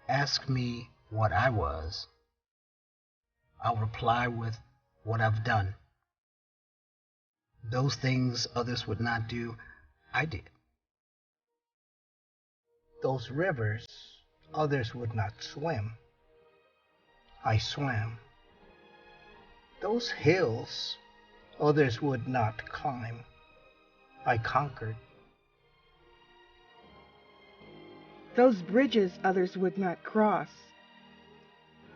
ask me what I was, I'll reply with what I've done. Those things others would not do, I did. Those rivers others would not swim, I swam. Those hills others would not climb, I conquered. Those bridges others would not cross,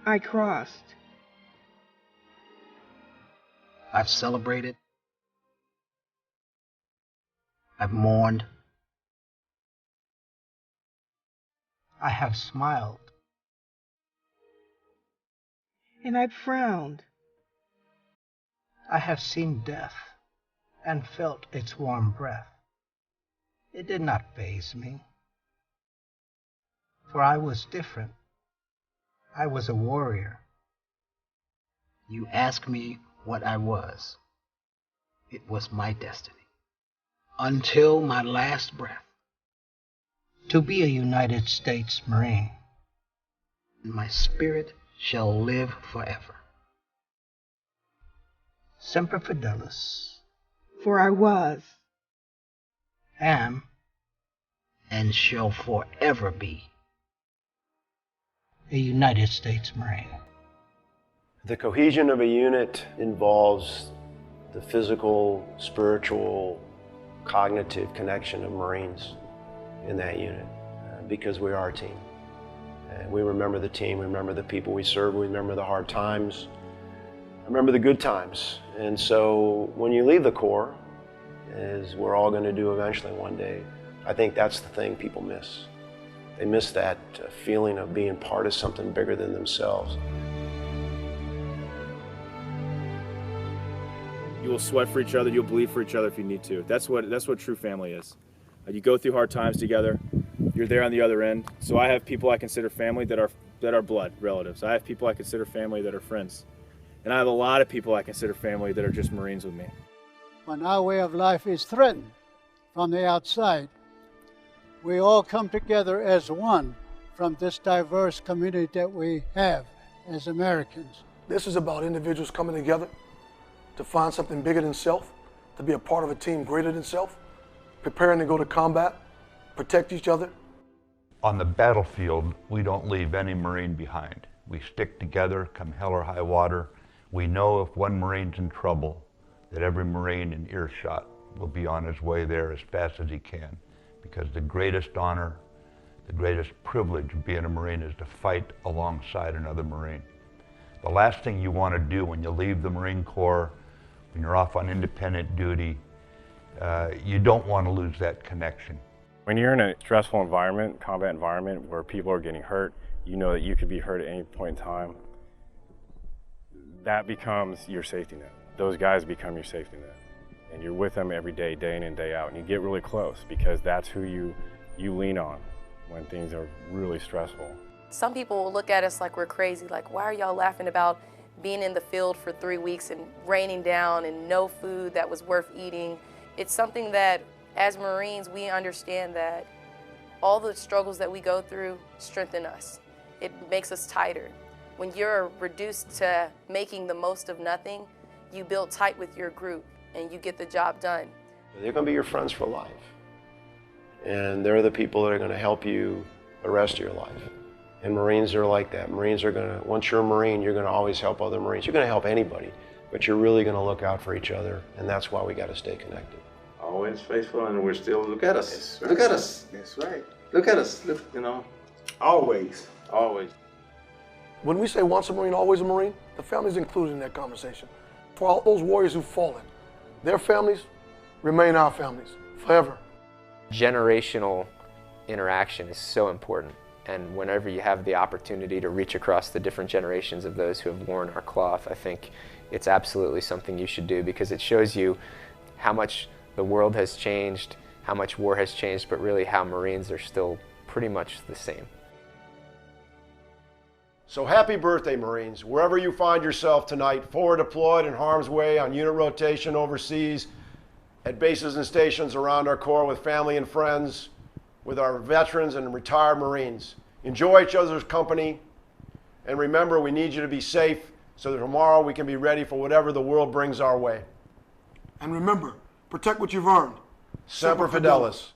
I crossed. I've celebrated. I've mourned. I have smiled. And I've frowned. I have seen death and felt its warm breath. It did not faze me, for I was different. I was a warrior. You ask me what I was. It was my destiny, until my last breath, to be a United States Marine. My spirit shall live forever. Semper Fidelis. For I was, am, and shall forever be a United States Marine. The cohesion of a unit involves the physical, spiritual, cognitive connection of Marines in that unit because we are a team. And we remember the team, we remember the people we serve, we remember the hard times, remember the good times. And so when you leave the Corps, as we're all going to do eventually one day, I think that's the thing people miss. They miss that feeling of being part of something bigger than themselves. You will sweat for each other, you'll bleed for each other if you need to. That's what true family is. You go through hard times together, you're there on the other end. So I have people I consider family that are blood relatives. I have people I consider family that are friends. And I have a lot of people I consider family that are just Marines with me. When our way of life is threatened from the outside, we all come together as one from this diverse community that we have as Americans. This is about individuals coming together to find something bigger than self, to be a part of a team greater than self, preparing to go to combat, protect each other. On the battlefield, we don't leave any Marine behind. We stick together, come hell or high water. We know if one Marine's in trouble, that every Marine in earshot will be on his way there as fast as he can. Because the greatest honor, the greatest privilege of being a Marine is to fight alongside another Marine. The last thing you want to do when you leave the Marine Corps, when you're off on independent duty, you don't want to lose that connection. When you're in a stressful environment, combat environment, where people are getting hurt, you know that you could be hurt at any point in time. That becomes your safety net. Those guys become your safety net. And you're with them every day, day in and day out. And you get really close because that's who you lean on when things are really stressful. Some people will look at us like we're crazy, like, why are y'all laughing about being in the field for 3 weeks and raining down and no food that was worth eating? It's something that, as Marines, we understand that all the struggles that we go through strengthen us. It makes us tighter. When you're reduced to making the most of nothing, you build tight with your group and you get the job done. They're going to be your friends for life. And they're the people that are going to help you the rest of your life. And Marines are like that. Marines are going to, once you're a Marine, you're going to always help other Marines. You're going to help anybody, but you're really going to look out for each other, and that's why we got to stay connected. Always faithful, and we're still, look at us. Right. Look at us. That's right. Look at us. Look, you know, always, always. When we say once a Marine, always a Marine, the family's included in that conversation. For all those warriors who've fallen, their families remain our families forever. Generational interaction is so important. And whenever you have the opportunity to reach across the different generations of those who have worn our cloth, I think it's absolutely something you should do because it shows you how much the world has changed, how much war has changed, but really how Marines are still pretty much the same. So happy birthday, Marines. Wherever you find yourself tonight, forward deployed in harm's way, on unit rotation overseas, at bases and stations around our Corps with family and friends, with our veterans and retired Marines. Enjoy each other's company. And remember, we need you to be safe so that tomorrow we can be ready for whatever the world brings our way. And remember, protect what you've earned. Semper Fidelis.